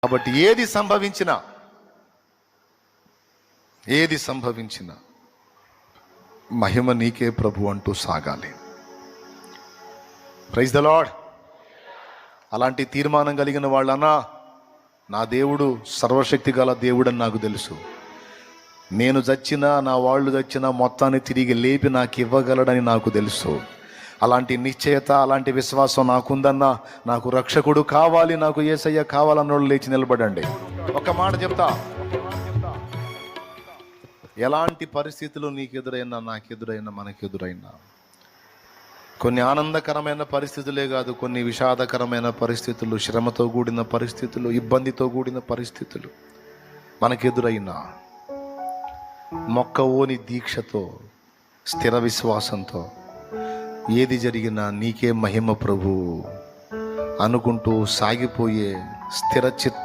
కాబట్టి ఏది సంభవించినా మహిమ నీకే ప్రభు అంటూ సాగాలి. Praise the Lord. అలాంటి తీర్మానం కలిగిన వాళ్ళన్నా, నా దేవుడు సర్వశక్తి గల దేవుడని నాకు తెలుసు, నేను చచ్చినా నా వాళ్ళు చచ్చినా మొత్తాన్ని తిరిగి లేపి నాకు ఇవ్వగలడని నాకు తెలుసు. అలాంటి నిశ్చయత, అలాంటి విశ్వాసం నాకుందన్నా, నాకు రక్షకుడు కావాలి, నాకు యేసయ్య కావాలన్నోళ్ళు లేచి నిలబడండి. ఒక మాట చెప్తా, ఎలాంటి పరిస్థితులు నీకు ఎదురైనా, నాకు ఎదురైనా, మనకు ఎదురైనా, కొన్ని ఆనందకరమైన పరిస్థితులే కాదు, కొన్ని విషాదకరమైన పరిస్థితులు, శ్రమతో కూడిన పరిస్థితులు, ఇబ్బందితో కూడిన పరిస్థితులు మనకెదురైనా, మొక్కవోని దీక్షతో, స్థిర విశ్వాసంతో ఏది జరిగినా నీకే మహిమ ప్రభు అనుకుంటూ సాగిపోయే స్థిర చిత్తం